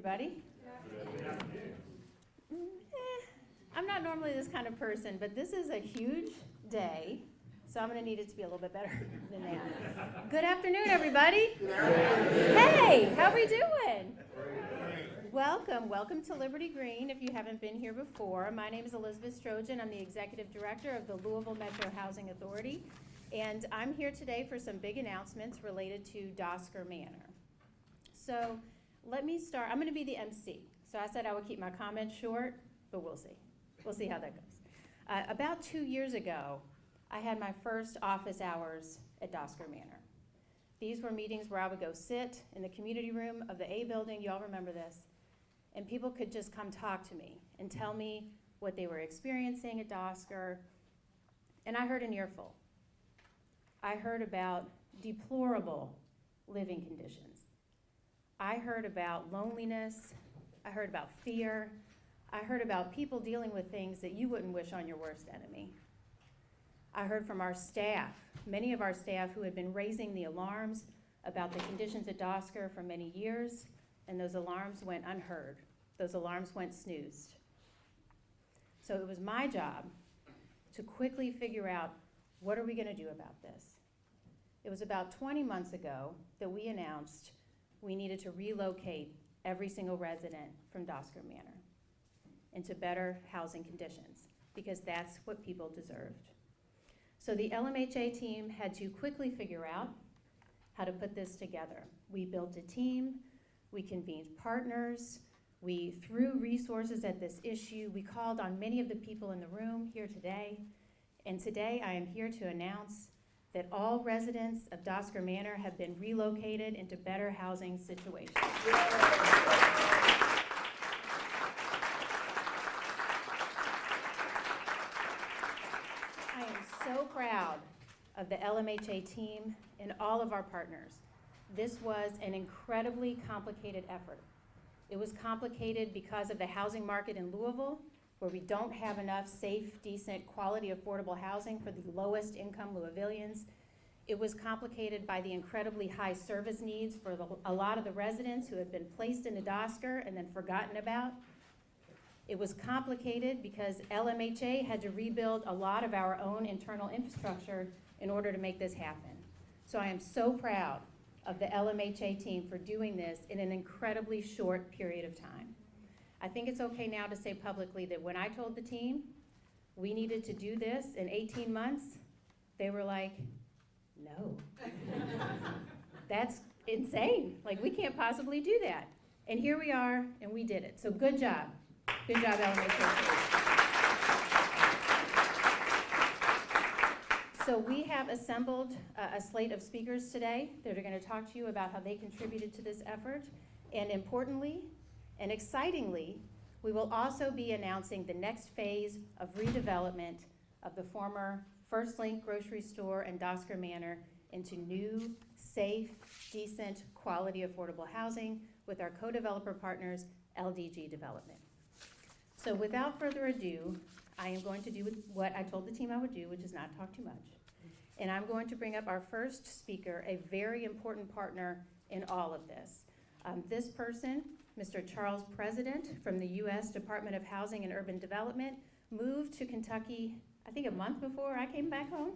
everybody. I'm not normally this kind of person, but this is a huge day, so I'm going to need it to be a little bit better than that. Good afternoon, everybody. Good afternoon. Hey, how we doing? Welcome to Liberty Green if you haven't been here before. My name is Elizabeth Strojan. I'm the Executive Director of the Louisville Metro Housing Authority, and I'm here today for some big announcements related to Dosker Manor. So let me start. I'm going to be the MC. So I said I would keep my comments short, but we'll see. We'll see how that goes. About 2 years ago, I had my first office hours at Dosker Manor. These were meetings where I would go sit in the community room of the A building, you all remember this, and people could just come talk to me and tell me what they were experiencing at Dosker, and I heard an earful. I heard about deplorable living conditions. I heard about loneliness. I heard about fear. I heard about people dealing with things that you wouldn't wish on your worst enemy. I heard from our staff, many of our staff who had been raising the alarms about the conditions at Dosker for many years, and those alarms went unheard. Those alarms went snoozed. So it was my job to quickly figure out, what are we going to do about this? It was about 20 months ago that we announced we needed to relocate every single resident from Dosker Manor into better housing conditions, because that's what people deserved. So the LMHA team had to quickly figure out how to put this together. We built a team, we convened partners, we threw resources at this issue, we called on many of the people in the room here today, and today I am here to announce that all residents of Dosker Manor have been relocated into better housing situations. I am so proud of the LMHA team and all of our partners. This was an incredibly complicated effort. It was complicated because of the housing market in Louisville, where we don't have enough safe, decent, quality, affordable housing for the lowest income Louisvillians. It was complicated by the incredibly high service needs for a lot of the residents who had been placed into Dosker and then forgotten about. It was complicated because LMHA had to rebuild a lot of our own internal infrastructure in order to make this happen. So I am so proud of the LMHA team for doing this in an incredibly short period of time. I think it's okay now to say publicly that when I told the team we needed to do this in 18 months, they were like, no. That's insane. Like, we can't possibly do that. And here we are, and we did it. So good job. Good job, LMHA. So we have assembled a slate of speakers today that are going to talk to you about how they contributed to this effort. And importantly, and excitingly, we will also be announcing the next phase of redevelopment of the former First Link grocery store and Dosker Manor into new, safe, decent, quality, affordable housing with our co-developer partners, LDG Development. So without further ado, I am going to do what I told the team I would do, which is not talk too much. And I'm going to bring up our first speaker, a very important partner in all of this. This person, Mr. Charles President from the U.S. Department of Housing and Urban Development, moved to Kentucky, I think a month before I came back home.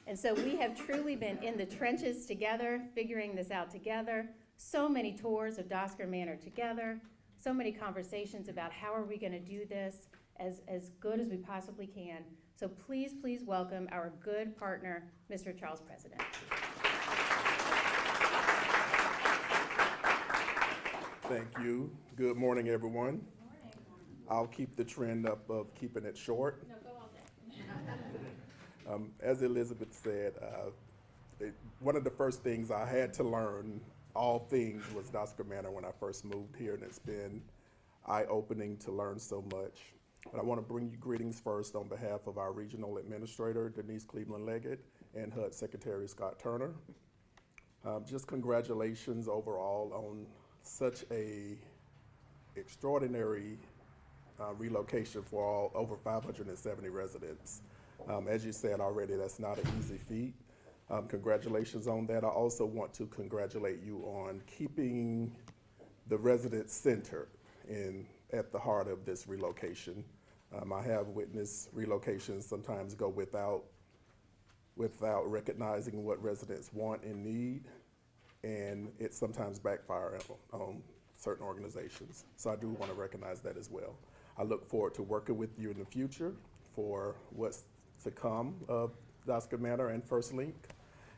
And so we have truly been in the trenches together, figuring this out together. So many tours of Dosker Manor together, so many conversations about how are we going to do this as good as we possibly can. So please, please welcome our good partner, Mr. Charles President. Thank you. Good morning, everyone. Good morning. I'll keep the trend up of keeping it short. No, go all day. As Elizabeth said, one of the first things I had to learn, all things, was Dosker Manor when I first moved here, and it's been eye-opening to learn so much. But I want to bring you greetings first on behalf of our Regional Administrator, Denise Cleveland-Leggett, and HUD Secretary Scott Turner. Just congratulations overall on such a extraordinary relocation for all over 570 residents. As you said already, that's not an easy feat. Congratulations on that. I also want to congratulate you on keeping the resident center at the heart of this relocation. I have witnessed relocations sometimes go without recognizing what residents want and need, and it sometimes backfires on certain organizations. So I do want to recognize that as well. I look forward to working with you in the future for what's to come of Dosker Manor and First Link,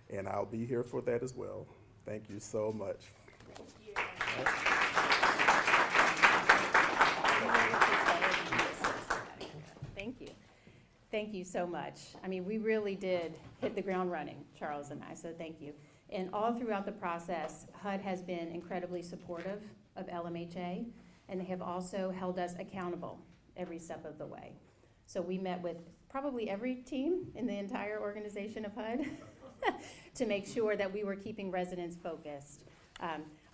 and I'll be here for that as well. Thank you so much. Thank you. Thank you so much. I mean, we really did hit the ground running, Charles and I, so thank you. And all throughout the process, HUD has been incredibly supportive of LMHA, and they have also held us accountable every step of the way. So we met with probably every team in the entire organization of HUD to make sure that we were keeping residents focused.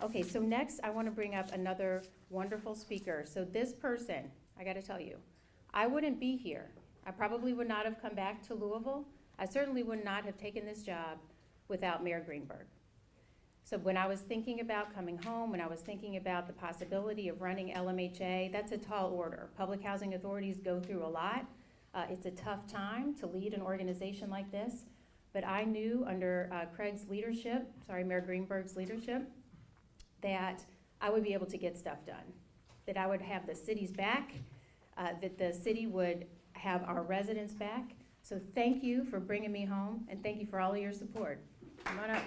Okay, so next I want to bring up another wonderful speaker. So this person, I got to tell you, I wouldn't be here. I probably would not have come back to Louisville. I certainly would not have taken this job without Mayor Greenberg. So when I was thinking about coming home, when I was thinking about the possibility of running LMHA, that's a tall order. Public housing authorities go through a lot. It's a tough time to lead an organization like this, but I knew under Mayor Greenberg's leadership, that I would be able to get stuff done, that I would have the city's back, that the city would have our residents back. So thank you for bringing me home, and thank you for all of your support. Come on up.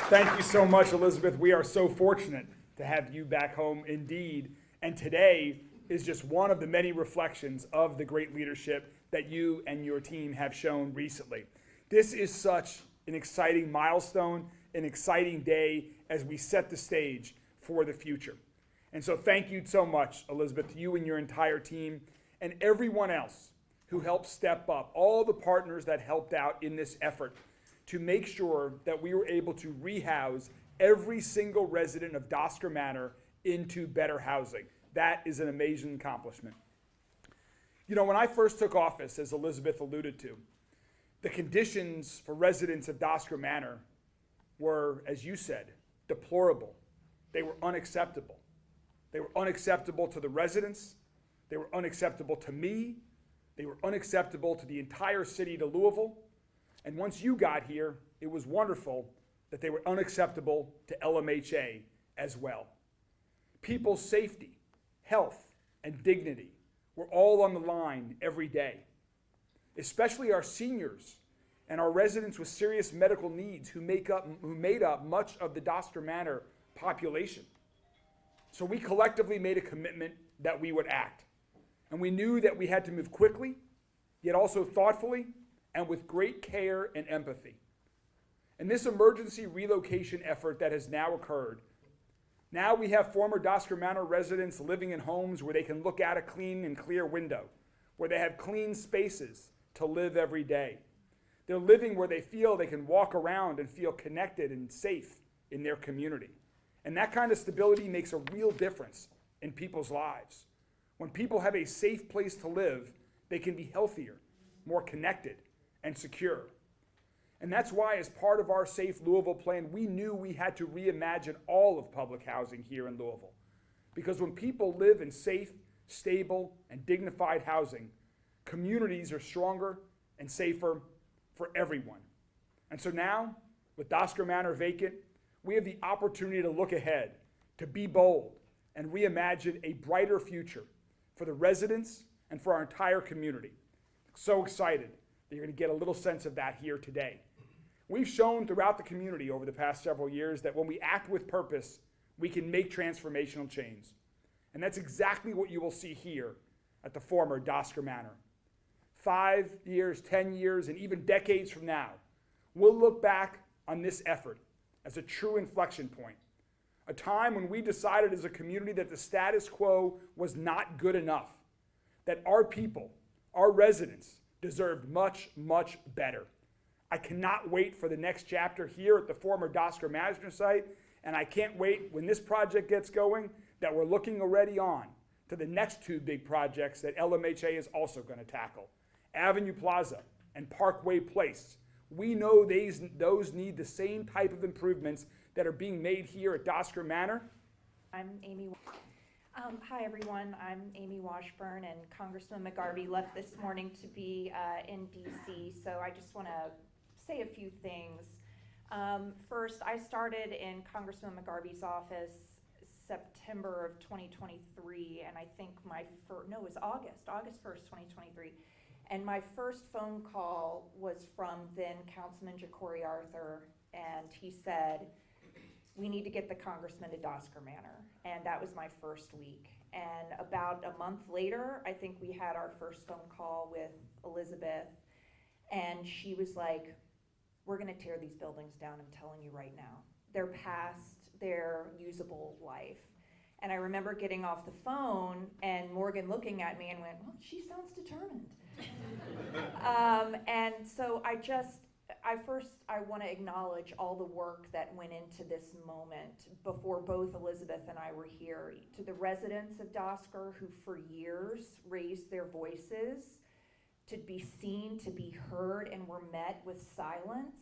Thank you so much, Elizabeth. We are so fortunate to have you back home indeed. And today is just one of the many reflections of the great leadership that you and your team have shown recently. This is such an exciting milestone, an exciting day as we set the stage for the future. And so thank you so much, Elizabeth, to you and your entire team and everyone else who helped step up, all the partners that helped out in this effort to make sure that we were able to rehouse every single resident of Dosker Manor into better housing. That is an amazing accomplishment. You know, when I first took office, as Elizabeth alluded to, the conditions for residents of Dosker Manor were, as you said, deplorable. They were unacceptable. They were unacceptable to the residents. They were unacceptable to me. They were unacceptable to the entire city, to Louisville. And once you got here, it was wonderful that they were unacceptable to LMHA as well. People's safety, health, and dignity were all on the line every day, especially our seniors and our residents with serious medical needs who made up much of the Dosker Manor population. So we collectively made a commitment that we would act. And we knew that we had to move quickly, yet also thoughtfully and with great care and empathy. And this emergency relocation effort that has now occurred, now we have former Dosker Manor residents living in homes where they can look out a clean and clear window, where they have clean spaces to live every day. They're living where they feel they can walk around and feel connected and safe in their community. And that kind of stability makes a real difference in people's lives. When people have a safe place to live, they can be healthier, more connected, and secure. And that's why, as part of our Safe Louisville plan, we knew we had to reimagine all of public housing here in Louisville. Because when people live in safe, stable, and dignified housing, communities are stronger and safer for everyone. And so now, with Dosker Manor vacant, we have the opportunity to look ahead, to be bold, and reimagine a brighter future for the residents and for our entire community. So excited that you're going to get a little sense of that here today. We've shown throughout the community over the past several years that when we act with purpose, we can make transformational change. And that's exactly what you will see here at the former Dosker Manor. 5 years, 10 years, and even decades from now, we'll look back on this effort as a true inflection point, a time when we decided as a community that the status quo was not good enough, that our people, our residents, deserved much, much better. I cannot wait for the next chapter here at the former Dosker Manor site, and I can't wait when this project gets going that we're looking already on to the next 2 big projects that LMHA is also going to tackle, Avenue Plaza and Parkway Place, We know those need the same type of improvements that are being made here at Dosker Manor. I'm Amy. Hi, everyone. I'm Amy Washburn, and Congressman McGarvey left this morning to be in D.C., so I just want to say a few things. First, I started in Congressman McGarvey's office September of 2023, and I think it was August 1st, 2023. And my first phone call was from then Councilman Ja'Cory Arthur, and he said, we need to get the congressman to Dosker Manor. And that was my first week. And about a month later, I think we had our first phone call with Elizabeth, and she was like, we're gonna tear these buildings down, I'm telling you right now. They're past their usable life. And I remember getting off the phone and Morgan looking at me and went, well, she sounds determined. And so I want to acknowledge all the work that went into this moment before both Elizabeth and I were here. To the residents of Dosker who for years raised their voices to be seen, to be heard, and were met with silence,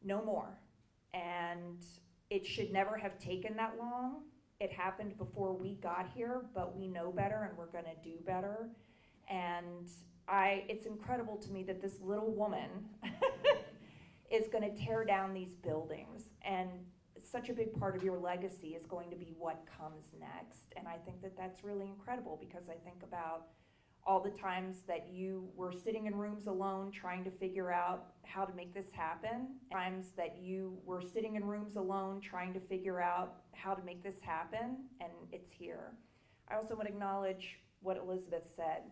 no more. And it should never have taken that long. It happened before we got here, but we know better and we're gonna do better. And it's incredible to me that this little woman is gonna tear down these buildings. And such a big part of your legacy is going to be what comes next. And I think that that's really incredible, because I think about all the times that you were sitting in rooms alone trying to figure out how to make this happen. Times that you were sitting in rooms alone trying to figure out how to make this happen, and it's here. I also want to acknowledge what Elizabeth said.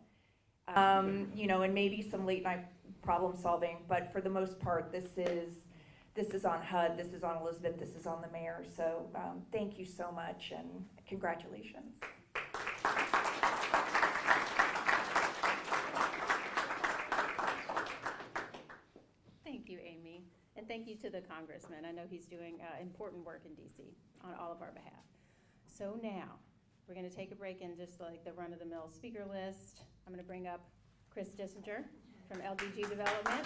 And maybe some late night problem solving, but for the most part, this is on HUD, this is on Elizabeth, this is on the mayor. So thank you so much, and congratulations. Thank you, Amy. And thank you to the congressman. I know he's doing important work in DC on all of our behalf. So now, we're going to take a break in just like the run-of-the-mill speaker list. I'm going to bring up Chris Dissinger from LDG Development.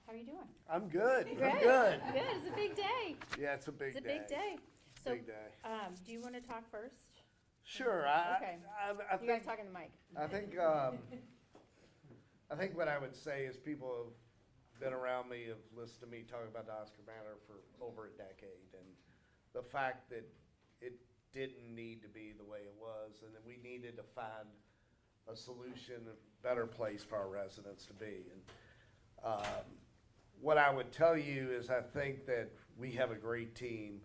How are you doing? I'm good. Good. I'm good. Good. It's a big day. Yeah, it's a big It's a day. big day. So, Big day. do you want to talk first? Sure. Okay. I You guys think. talk in the mic. I think what I would say is people have been around me, have listened to me talk about Dosker Manor for over a decade, and the fact that it didn't need to be the way it was, and that we needed to find a solution, a better place for our residents to be. And what I would tell you is I think that we have a great team.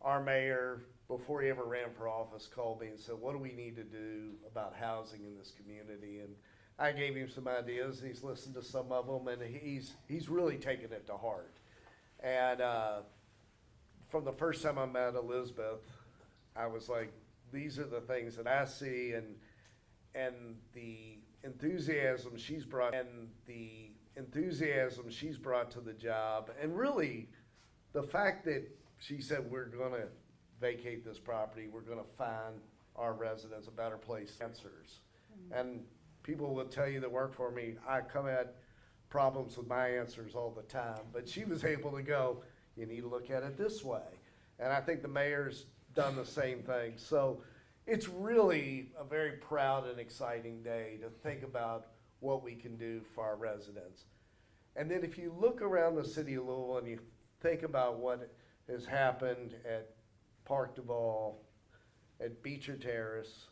Our mayor, before he ever ran for office, called me and said, what do we need to do about housing in this community? And I gave him some ideas, he's listened to some of them, and he's really taken it to heart. And from the first time I met Elizabeth, I was like, these are the things that I see, and the enthusiasm she's brought, to the job, and really the fact that she said we're gonna vacate this property, we're gonna find our residents a better place. Answers. And people will tell you that work for me, I come at problems with my answers all the time, but she was able to go, you need to look at it this way. And I think the mayor's done the same thing. So it's really a very proud and exciting day to think about what we can do for our residents. And then if you look around the city of Louisville and you think about what has happened at Park Duval, at Beecher Terrace,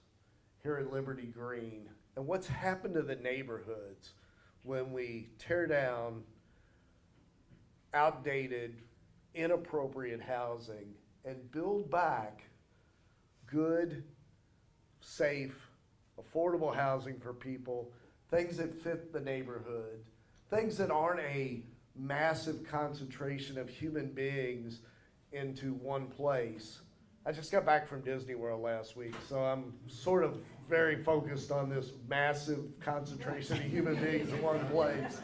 here at Liberty Green, and what's happened to the neighborhoods when we tear down outdated, inappropriate housing and build back good, safe, affordable housing for people, things that fit the neighborhood, things that aren't a massive concentration of human beings into one place. I just got back from Disney World last week, so I'm sort of very focused on this massive concentration of human beings in one place.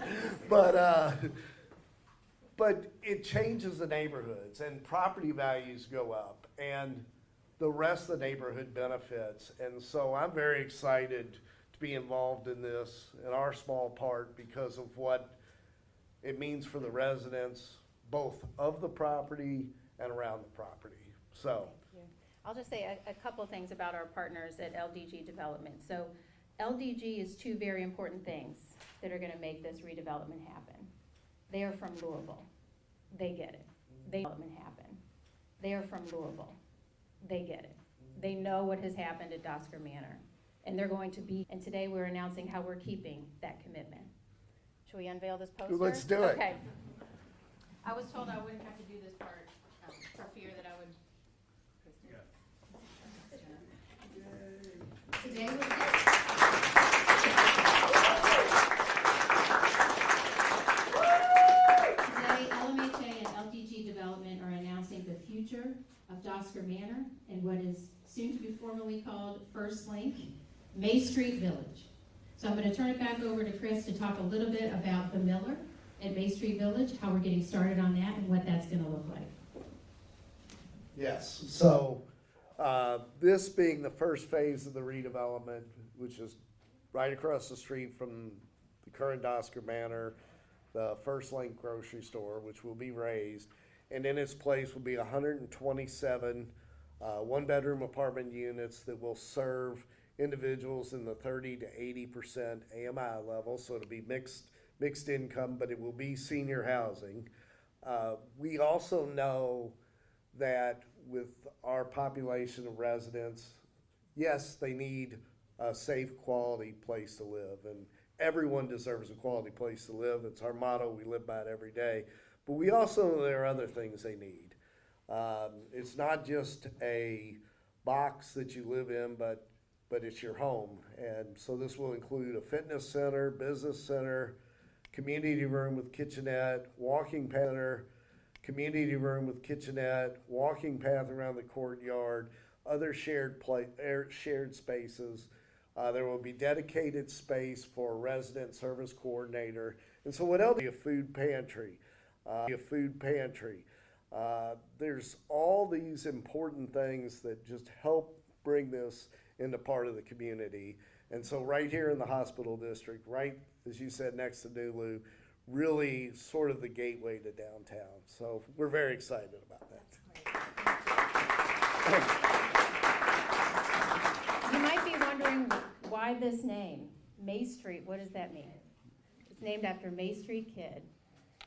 But it changes the neighborhoods, and property values go up, and the rest of the neighborhood benefits. And so I'm very excited to be involved in this in our small part because of what it means for the residents, both of the property and around the property. So, I'll just say a couple things about our partners at LDG Development. So LDG is two very important things that are gonna make this redevelopment happen. They are from Louisville. They get it. Development happen. They are from Louisville. They get it. They know what has happened at Dosker Manor. And they're going to be, and today we're announcing how we're keeping that commitment. Should we unveil this poster? Let's do it. Okay. I was told I wouldn't have to do this part for fear that I would. Today LMHA and LDG Development are announcing the future of Dosker Manor and what is soon to be formally called First Link, May Street Village. So I'm going to turn it back over to Chris to talk a little bit about the Miller and May Street Village, how we're getting started on that and what that's going to look like. yes, so this being the first phase of the redevelopment, which is right across the street from the current Dosker Manor, the First Link grocery store, which will be raised, and in its place will be 127 one-bedroom apartment units that will serve individuals in the 30 to 80% AMI level, so it'll be mixed income, but it will be senior housing. We also know that with our population of residents, yes, they need a safe, quality place to live, and everyone deserves a quality place to live. It's our motto. We live by it every day. But we also know there are other things they need. It's not just a box that you live in, but it's your home. And so this will include a fitness center, business center, community room with kitchenette, walking path, community room with kitchenette, walking path around the courtyard, other shared spaces. There will be dedicated space for a resident service coordinator. And so what else? A food pantry. There's all these important things that just help bring this into part of the community. And so right here in the hospital district, right, as you said, next to Nulu, really sort of the gateway to downtown. So we're very excited about that. You might be wondering why this name, May Street, what does that mean? It's named after May Street Kid,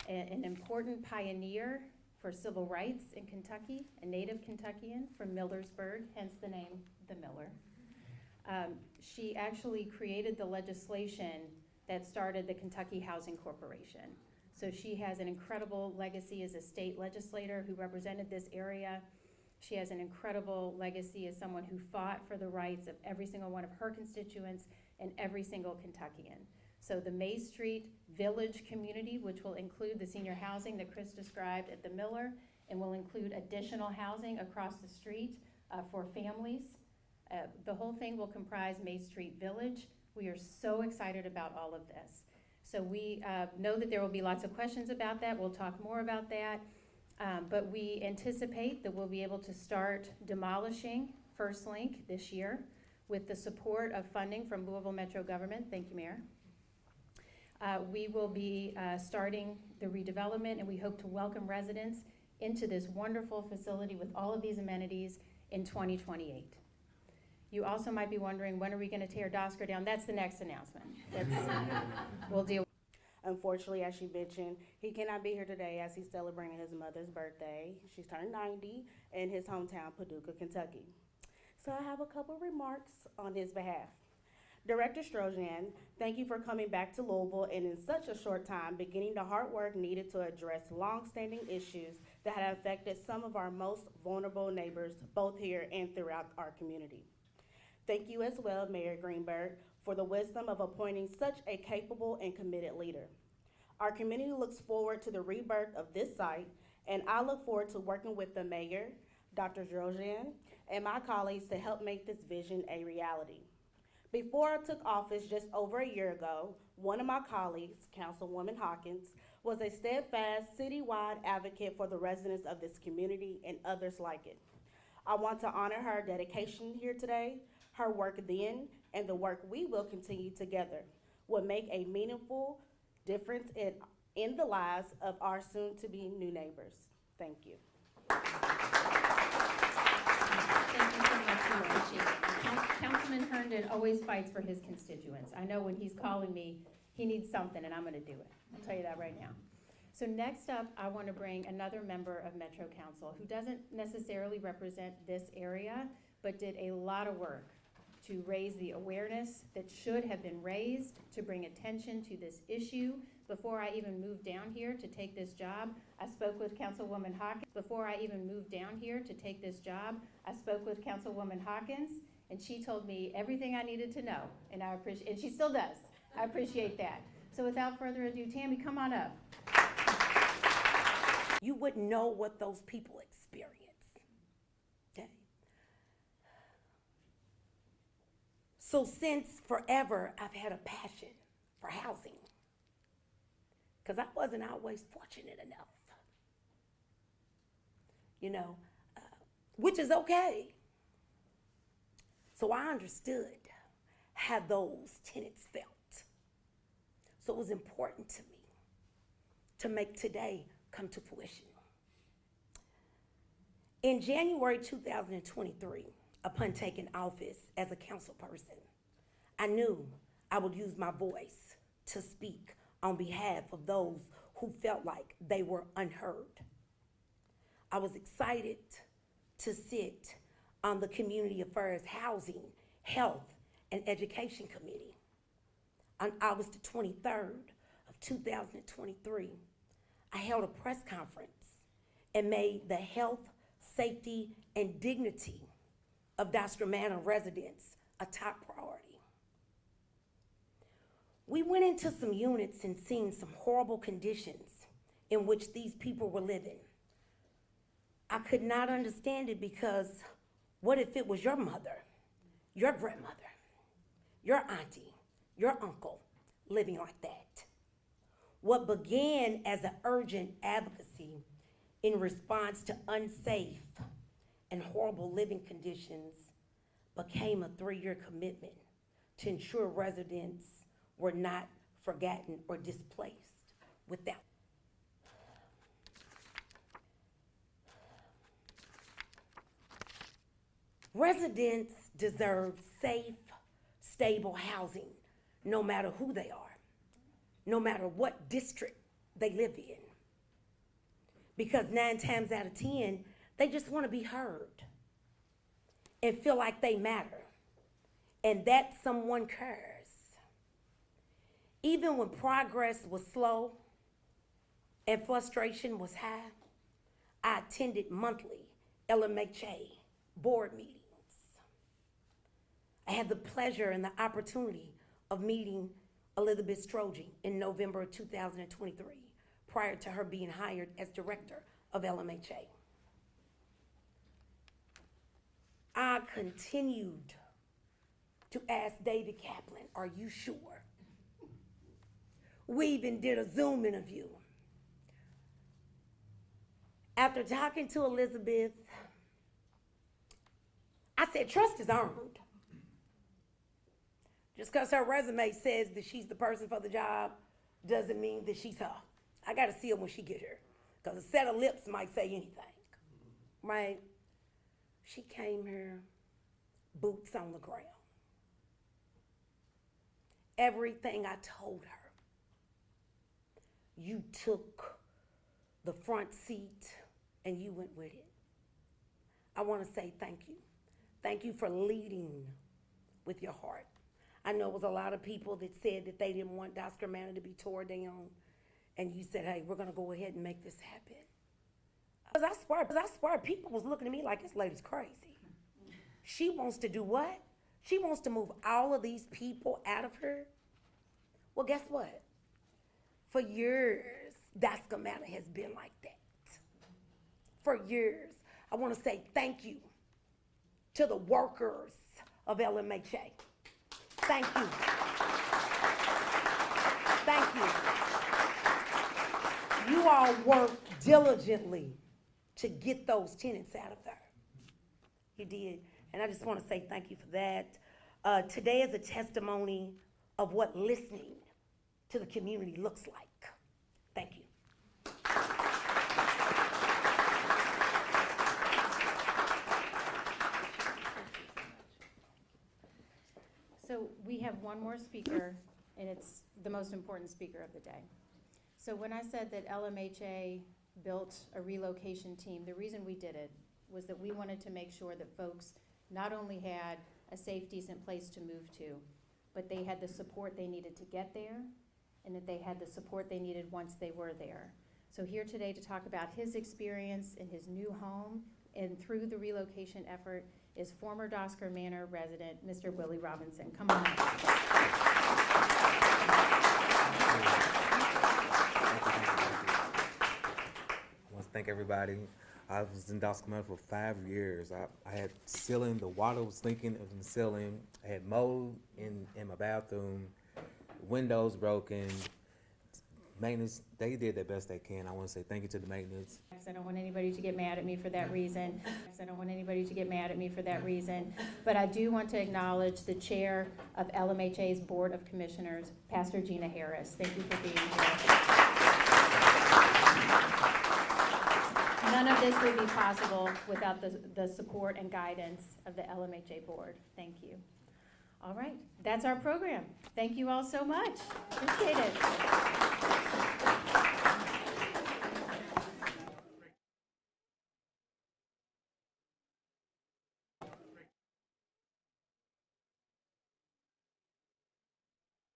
an important pioneer for civil rights in Kentucky, a native Kentuckian from Millersburg, hence the name The Miller. She actually created the legislation that started the Kentucky Housing Corporation. So she has an incredible legacy as a state legislator who represented this area. She has an incredible legacy as someone who fought for the rights of every single one of her constituents and every single Kentuckian. So the May Street Village community, which will include the senior housing that Chris described at the Miller, and will include additional housing across the street for families. The whole thing will comprise May Street Village. We are so excited about all of this. So we know that there will be lots of questions about that. We'll talk more about that. But we anticipate that we'll be able to start demolishing First Link this year with the support of funding from Louisville Metro government. Thank you, Mayor. We will be starting the redevelopment, and we hope to welcome residents into this wonderful facility with all of these amenities in 2028. You also might be wondering, when are we going to tear Dosker down? That's the next announcement. We'll deal. Unfortunately, as she mentioned, he cannot be here today as he's celebrating his mother's birthday. She's turning 90 in his hometown, Paducah, Kentucky. So I have a couple remarks on his behalf. Director Strojan, thank you for coming back to Louisville and in such a short time beginning the hard work needed to address long-standing issues that have affected some of our most vulnerable neighbors, both here and throughout our community. Thank you as well, Mayor Greenberg, for the wisdom of appointing such a capable and committed leader. Our community looks forward to the rebirth of this site, and I look forward to working with the mayor, Dr. Strojan, and my colleagues to help make this vision a reality. Before I took office just over a year ago, one of my colleagues, Councilwoman Hawkins, was a steadfast citywide advocate for the residents of this community and others like it. I want to honor her dedication here today, Her work then and the work we will continue together will make a meaningful difference in the lives of our soon-to-be new neighbors. Thank you. Thank you so much. We appreciate it. Councilman Herndon always fights for his constituents. I know when he's calling me, he needs something, and I'm going to do it. I'll tell you that right now. So next up, I want to bring another member of Metro Council who doesn't necessarily represent this area, but did a lot of work to raise the awareness that should have been raised, to bring attention to this issue. Before I even moved down here to take this job, I spoke with Councilwoman Hawkins. And she told me everything I needed to know, and and she still does. I appreciate that. So without further ado, Tammy, come on up. You wouldn't know what those people experience. Okay? So since forever, I've had a passion for housing, because I wasn't always fortunate enough, which is okay. So I understood how those tenants felt. So it was important to me to make today come to fruition. In January 2023, upon taking office as a council person, I knew I would use my voice to speak on behalf of those who felt like they were unheard. I was excited to sit on the Community Affairs, Housing, Health, and Education Committee. On August the 23rd of 2023, I held a press conference and made the health, safety, and dignity of Dosker Manor residents a top priority. We went into some units and seen some horrible conditions in which these people were living. I could not understand it, because what if it was your mother, your grandmother, your auntie, your uncle living like that? What began as an urgent advocacy in response to unsafe and horrible living conditions became a 3-year commitment to ensure residents were not forgotten or displaced without. Residents deserve safe, stable housing, no matter who they are, no matter what district they live in. Because 9 times out of 10, they just want to be heard and feel like they matter and that someone cares. Even when progress was slow and frustration was high, I attended monthly LMHA board meetings. I had the pleasure and the opportunity of meeting Elizabeth Strojan in November of 2023, prior to her being hired as director of LMHA. I continued to ask David Kaplan, are you sure? We even did a Zoom interview. After talking to Elizabeth, I said, trust is earned. Just because her resume says that she's the person for the job doesn't mean that she's her. I got to see her when she get here, because a set of lips might say anything, right? She came here, boots on the ground. Everything I told her, you took the front seat and you went with it. I want to say thank you. Thank you for leading with your heart. I know it was a lot of people that said that they didn't want Dosker Manor to be tore down, and you said, hey, we're going to go ahead and make this happen. Because I swear people was looking at me like, this lady's crazy. She wants to do what? She wants to move all of these people out of her. Well, guess what? For years, Dosker Manor has been like that. For years. I want to say thank you to the workers of LMHA. Thank you. Thank you. You all worked diligently to get those tenants out of there. You did. And I just want to say thank you for that. Today is a testimony of what listening to the community looks like. Thank you. So we have one more speaker, and it's the most important speaker of the day. So when I said that LMHA built a relocation team, the reason we did it was that we wanted to make sure that folks not only had a safe, decent place to move to, but they had the support they needed to get there, and that they had the support they needed once they were there. So here today to talk about his experience in his new home and through the relocation effort is former Dosker Manor resident, Mr. Willie Robinson. Come on up. I want to thank everybody. I was in Dosker Manor for 5 years. I had ceiling, the water was leaking in the ceiling. I had mold in my bathroom, windows broken. Maintenance, they did their best they can. I want to say thank you to the maintenance. I don't want anybody to get mad at me for that reason. I don't want anybody to get mad at me for that reason. But I do want to acknowledge the chair of LMHA's Board of Commissioners, Pastor Gina Harris. Thank you for being here. None of this would be possible without the support and guidance of the LMHA Board. Thank you. All right, that's our program. Thank you all so much. Appreciate it.